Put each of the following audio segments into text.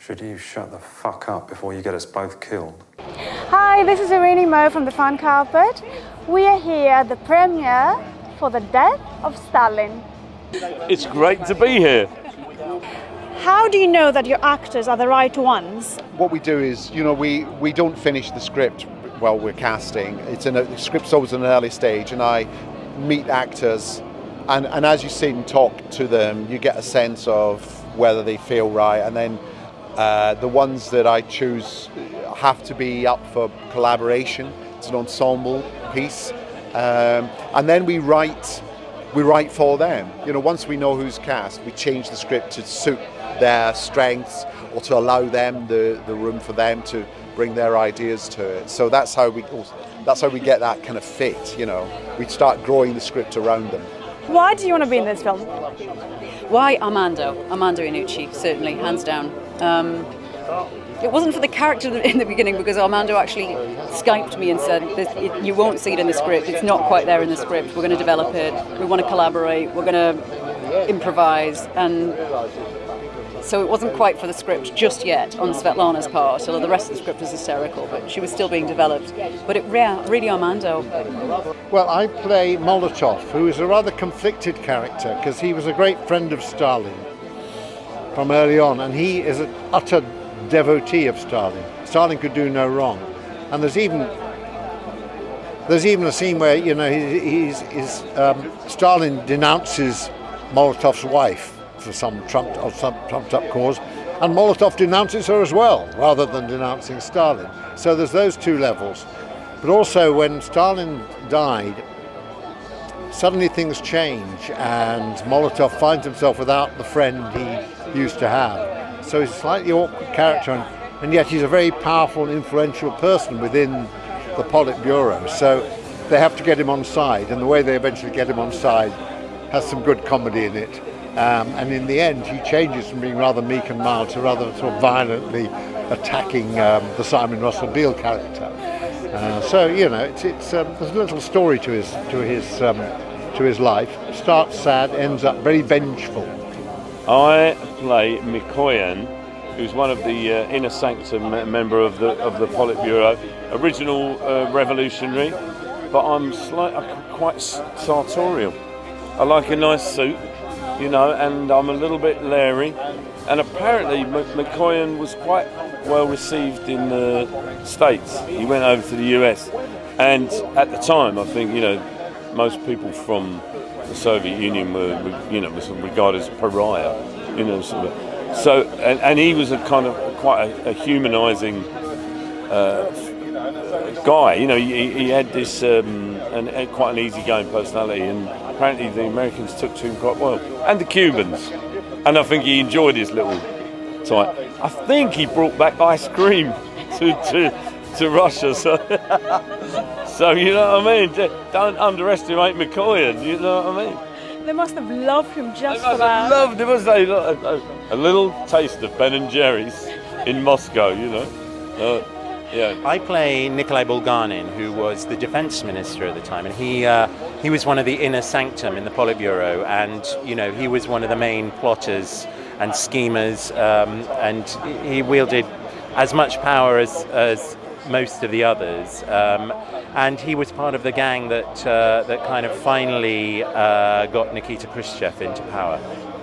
Should you shut the fuck up before you get us both killed? Hi, this is Eirini from the Fan Carpet. We are here at the premiere for the Death of Stalin. It's great to be here. How do you know that your actors are the right ones? What we do is, we don't finish the script while we're casting. The script's always in an early stage, and I meet actors, and as you sit and talk to them, you get a sense of whether they feel right, and then the ones that I choose have to be up for collaboration. It's an ensemble piece, and then we write for them. Once we know who's cast, we change the script to suit their strengths or to allow them the room for them to bring their ideas to it. So that's how we get that kind of fit. We start growing the script around them. Why do you want to be in this film? Why Armando Iannucci, certainly, hands down. It wasn't for the character in the beginning, because Armando actually Skyped me and said, you won't see it in the script, it's not quite there in the script, we're going to develop it, we want to collaborate, we're going to improvise, and so it wasn't quite for the script just yet on Svetlana's part, although the rest of the script was hysterical, but she was still being developed. But really Armando. Well, I play Molotov, who is a rather conflicted character, because he was a great friend of Stalin from early on, and he is an utter devotee of Stalin. Stalin could do no wrong, and there's even a scene where Stalin denounces Molotov's wife for some trumped up cause, and Molotov denounces her as well, rather than denouncing Stalin. So there's those two levels. But also, when Stalin died, suddenly things change, and Molotov finds himself without the friend he used to have. So he's a slightly awkward character, and yet he's a very powerful and influential person within the Politburo. So they have to get him on side, and the way they eventually get him on side has some good comedy in it. And in the end, he changes from being rather meek and mild to rather sort of violently attacking the Simon Russell Beale character. So there's a little story to his life. Starts sad, ends up very vengeful. I play McLoughlin, who's one of the inner sanctum member of the Politburo, original revolutionary, but I'm quite sartorial. I like a nice suit, and I'm a little bit leery. And apparently McLoughlin was quite well received in the States. He went over to the US, and at the time, I think, most people from the Soviet Union were regarded as pariah, So, and he was a kind of quite a humanising guy. He had this quite an easygoing personality, and apparently the Americans took to him quite well, and the Cubans. And I think he enjoyed his little time. I think he brought back ice cream to Russia. So you know what I mean? Don't underestimate McLoughlin. You know what I mean? They must have loved him just for that. Loved him, must they? A little taste of Ben and Jerry's in Moscow. Yeah. I play Nikolai Bulganin, who was the defense minister at the time, and he was one of the inner sanctum in the Politburo, and he was one of the main plotters and schemers, and he wielded as much power as most of the others, and he was part of the gang that kind of finally got Nikita Khrushchev into power.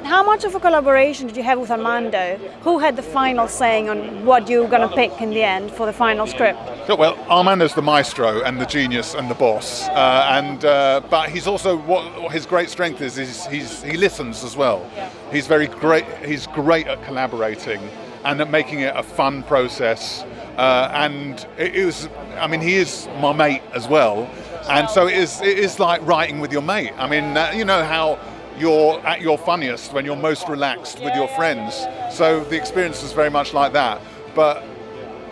How much of a collaboration did you have with Armando? Who had the final saying on what you were going to pick in the end for the final script? Well, Armando's the maestro and the genius and the boss, but he's also what his great strength is he listens as well. He's very great. He's great at collaborating and at making it a fun process. And he is my mate as well, and so it is like writing with your mate. I mean, you know how you're at your funniest when you're most relaxed with your friends. So the experience was very much like that. But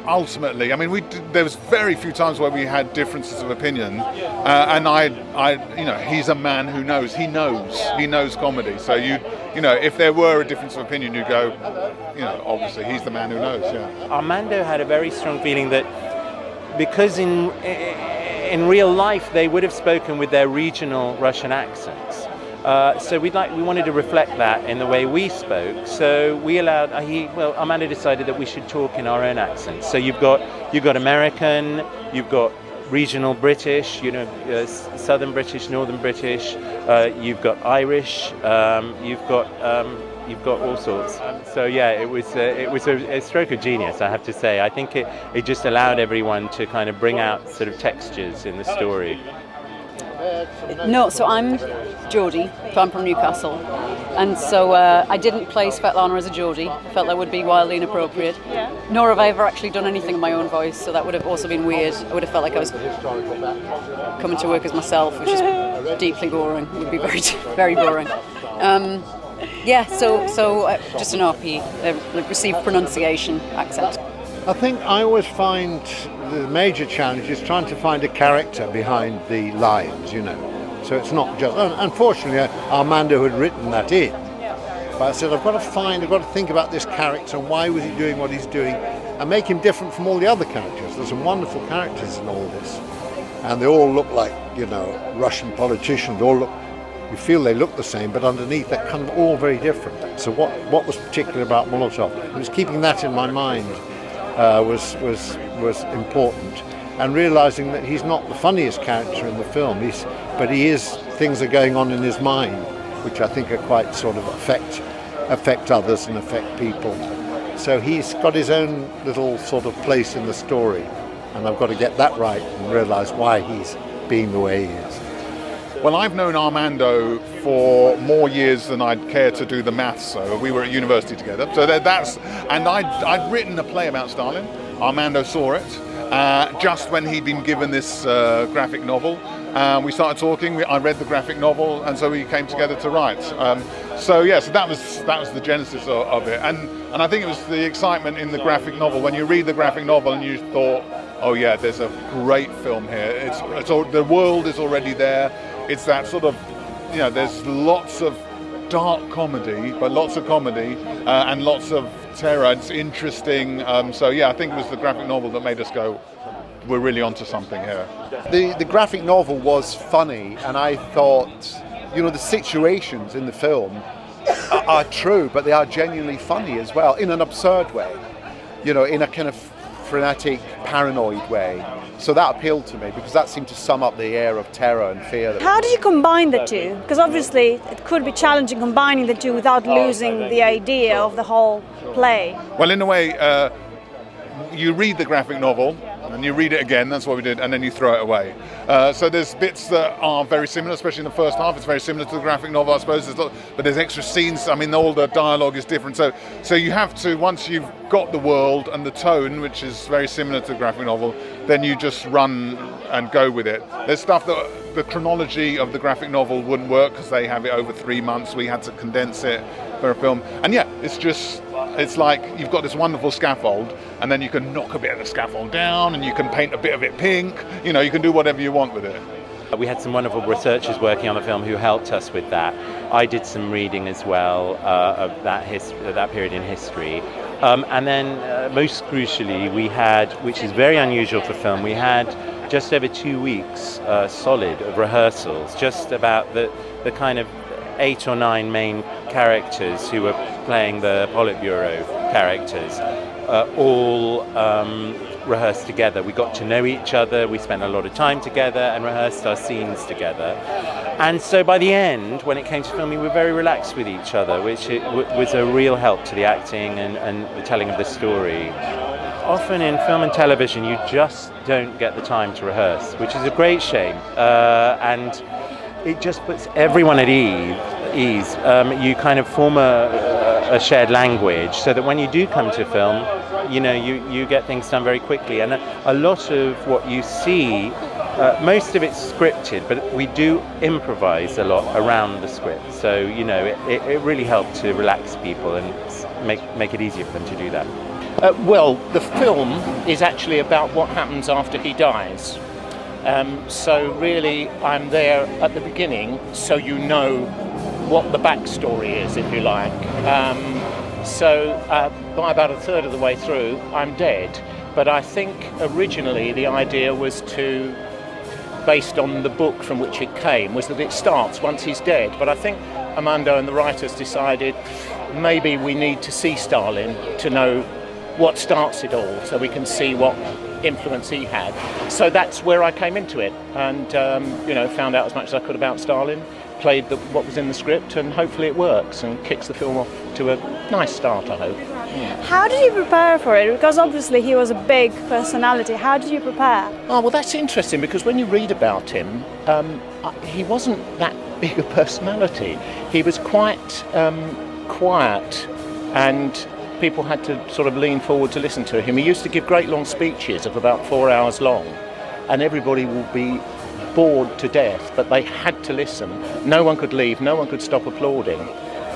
ultimately, I mean, there was very few times where we had differences of opinion, and he's a man who knows. He knows comedy. So if there were a difference of opinion, you'd go, obviously he's the man who knows. Yeah. Armando had a very strong feeling that because in real life they would have spoken with their regional Russian accents, So we wanted to reflect that in the way we spoke. So we allowed Armando decided that we should talk in our own accents. So you've got American, you've got regional British, Southern British, Northern British. You've got Irish. You've got all sorts. So yeah, it was a stroke of genius, I have to say. I think it just allowed everyone to kind of bring out sort of textures in the story. No, so I'm Geordie, so I'm from Newcastle, and so I didn't play Svetlana as a Geordie. I felt that would be wildly inappropriate. Yeah. Nor have I ever actually done anything in my own voice, so that would have also been weird. I would have felt like I was coming to work as myself, which is deeply boring. It would be very, very boring. Yeah, so just an RP, received pronunciation accent. I think I always find the major challenge is trying to find a character behind the lines, So it's not just, unfortunately, Armando had written that in. But I said, I've got to think about this character and why was he doing what he's doing and make him different from all the other characters. There's some wonderful characters in all this. And they all look like, Russian politicians, you feel they look the same, but underneath they're kind of all very different. So what was particular about Molotov? It was keeping that in my mind. Was important, and realizing that he's not the funniest character in the film, but things are going on in his mind which I think are quite sort of affect others and affect people. So he's got his own little sort of place in the story, and I've got to get that right and realize why he's being the way he is. Well, I've known Armando for more years than I'd care to do the maths, so we were at university together. So and I'd written a play about Stalin. Armando saw it just when he'd been given this graphic novel. We started talking. I read the graphic novel, and so we came together to write. So that was the genesis of it. And I think it was the excitement in the graphic novel. When you read the graphic novel and you thought, oh yeah, there's a great film here. The world is already there. It's that sort of, there's lots of dark comedy, but lots of comedy and lots of terror. It's interesting. So yeah, I think it was the graphic novel that made us go, we're really onto something here. The graphic novel was funny, and I thought, the situations in the film are true, but they are genuinely funny as well, in an absurd way, in a kind of frenetic, paranoid way. So that appealed to me because that seemed to sum up the air of terror and fear. How did you combine the two? Because obviously it could be challenging combining the two without losing the idea of the whole play. Well, in a way, you read the graphic novel and you read it again, that's what we did, and then you throw it away. So there's bits that are very similar, especially in the first half. It's very similar to the graphic novel, I suppose, but there's extra scenes. I mean, all the dialogue is different. So you have to, once you've got the world and the tone, which is very similar to the graphic novel, then you just run and go with it. There's stuff that the chronology of the graphic novel wouldn't work because they have it over 3 months. We had to condense it for a film. And yeah, it's like you've got this wonderful scaffold, and then you can knock a bit of the scaffold down, and you can paint a bit of it pink. You can do whatever you want with it. We had some wonderful researchers working on the film who helped us with that. I did some reading as well of that period in history. And then most crucially, we had, which is very unusual for film, we had just over 2 weeks solid of rehearsals, just about the kind of 8 or 9 main characters who were playing the Politburo characters, all rehearsed together. We got to know each other, we spent a lot of time together and rehearsed our scenes together. And so by the end, when it came to filming, we were very relaxed with each other, which was a real help to the acting and the telling of the story. Often in film and television, you just don't get the time to rehearse, which is a great shame. And it just puts everyone at ease. You kind of form a shared language so that when you do come to film, you get things done very quickly. And a lot of what you see, most of it's scripted, but we do improvise a lot around the script. So, it really helped to relax people and make it easier for them to do that. Well, the film is actually about what happens after he dies. So really, I'm there at the beginning, so you know what the backstory is, if you like. So by about a third of the way through, I'm dead. But I think originally the idea was to based on the book from which it came, was that it starts once he's dead. But I think Armando and the writers decided maybe we need to see Stalin to know what starts it all, so we can see what influence he had. So that's where I came into it, and found out as much as I could about Stalin, played what was in the script, and hopefully it works and kicks the film off to a nice start, I hope. How did you prepare for it? Because obviously he was a big personality. How did you prepare? Oh, well, that's interesting, because when you read about him, he wasn't that big a personality. He was quite quiet, and people had to sort of lean forward to listen to him. He used to give great long speeches of about 4 hours long, and everybody would be bored to death, but they had to listen. No one could leave, no one could stop applauding.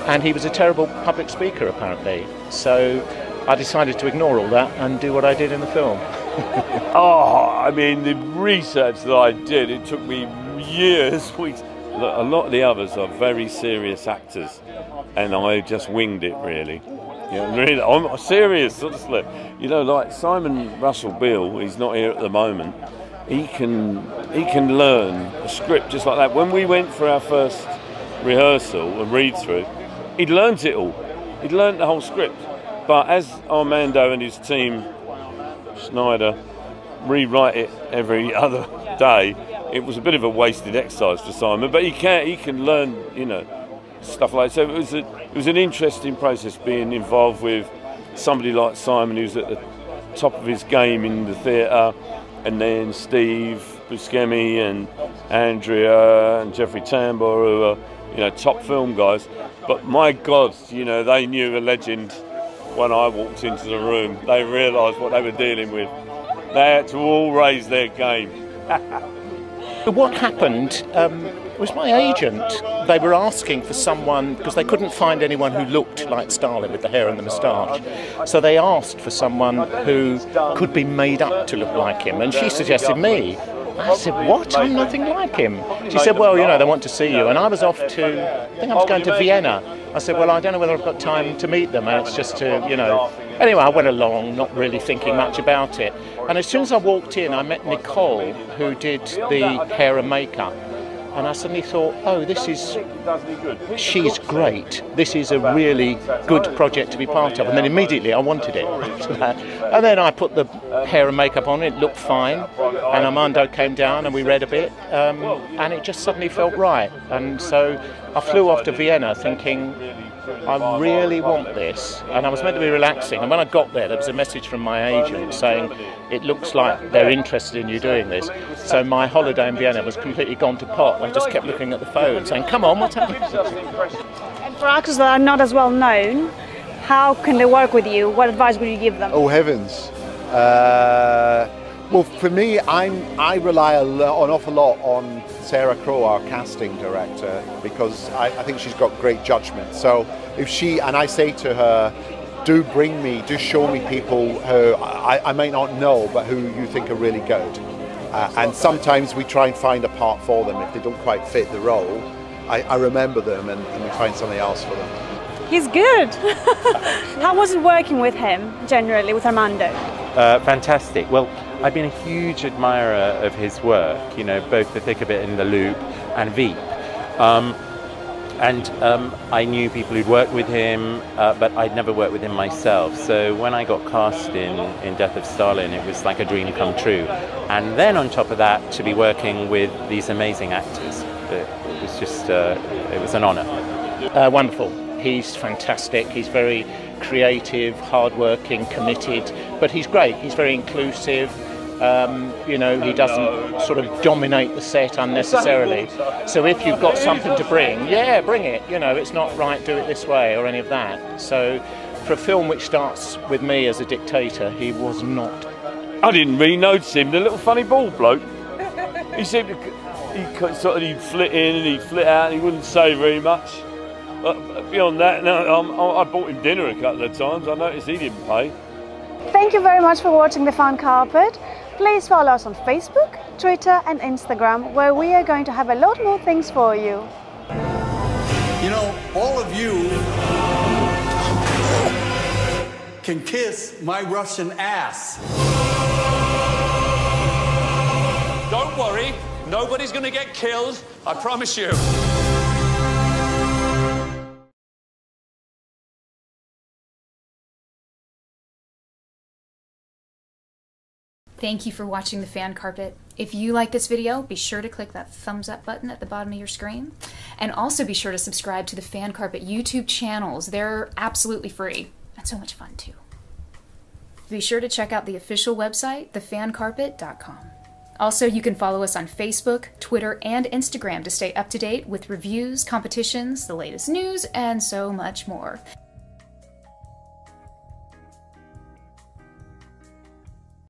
And he was a terrible public speaker, apparently. So I decided to ignore all that and do what I did in the film. I mean, the research that I did, it took me years, weeks. Look, a lot of the others are very serious actors, and I just winged it, really. Really, I'm serious, honestly. Like Simon Russell Beale, he's not here at the moment. He can learn a script just like that. When we went for our first rehearsal and read through, he'd learnt it all. He'd learnt the whole script. But as Armando and his team, Schneider, rewrite it every other day, it was a bit of a wasted exercise for Simon. But he can learn, stuff like that. So it was an interesting process being involved with somebody like Simon, who's at the top of his game in the theatre, and then Steve Buscemi and Andrea and Jeffrey Tambor, who are top film guys. But my God, they knew a legend when I walked into the room. They realised what they were dealing with. They had to all raise their game. What happened was my agent. They were asking for someone, because they couldn't find anyone who looked like Stalin with the hair and the moustache. So they asked for someone who could be made up to look like him, and she suggested me. I said, what? I'm nothing like him. She said, well, they want to see you. And I was off to, I think I was going to Vienna. I said, well, I don't know whether I've got time to meet them, and it's just to, Anyway, I went along, not really thinking much about it. And as soon as I walked in, I met Nicole, who did the hair and makeup. And I suddenly thought, oh, she's great. This is a really good project to be part of. And then immediately I wanted it. And then I put the hair and makeup on, it looked fine. And Armando came down and we read a bit. And it just suddenly felt right. And so I flew off to Vienna thinking, I really want this. And I was meant to be relaxing. And when I got there was a message from my agent saying, it looks like they're interested in you doing this. So my holiday in Vienna was completely gone to pot. I just kept looking at the phone saying, come on, what's happening? And for actors that are not as well known, how can they work with you? What advice would you give them? Oh, heavens. Well, for me, I rely an awful lot on Sarah Crowe, our casting director, because I think she's got great judgment. So if and I say to her, do show me people who I might not know, but who you think are really good. And sometimes we try and find a part for them. If they don't quite fit the role, I remember them and we find something else for them. He's good. How was it working with him, generally, with Armando? Fantastic. Well, I've been a huge admirer of his work, both The Thick of It and The Loop and Veep. I knew people who'd worked with him, but I'd never worked with him myself. So when I got cast in Death of Stalin, it was like a dream come true. And then on top of that, to be working with these amazing actors, it was just, it was an honour. Wonderful. He's fantastic. He's very creative, hardworking, committed, but he's great. He's very inclusive. He doesn't sort of dominate the set unnecessarily. So if you've got something to bring, yeah, bring it. It's not right, do it this way or any of that. So for a film which starts with me as a dictator, he was not. I didn't really notice him, the little funny bald bloke. He seemed to, he'd flit in and he'd flit out and he wouldn't say very much. Beyond that, no, I bought him dinner a couple of times. I noticed he didn't pay. Thank you very much for watching The Fan Carpet. Please follow us on Facebook, Twitter and Instagram, where we are going to have a lot more things for you. All of you can kiss my Russian ass. Don't worry, Nobody's going to get killed, I promise you. Thank you for watching The Fan Carpet. If you like this video, be sure to click that thumbs up button at the bottom of your screen. And also be sure to subscribe to the Fan Carpet YouTube channels. They're absolutely free and so much fun too. Be sure to check out the official website, thefancarpet.com. Also, you can follow us on Facebook, Twitter, and Instagram to stay up to date with reviews, competitions, the latest news, and so much more.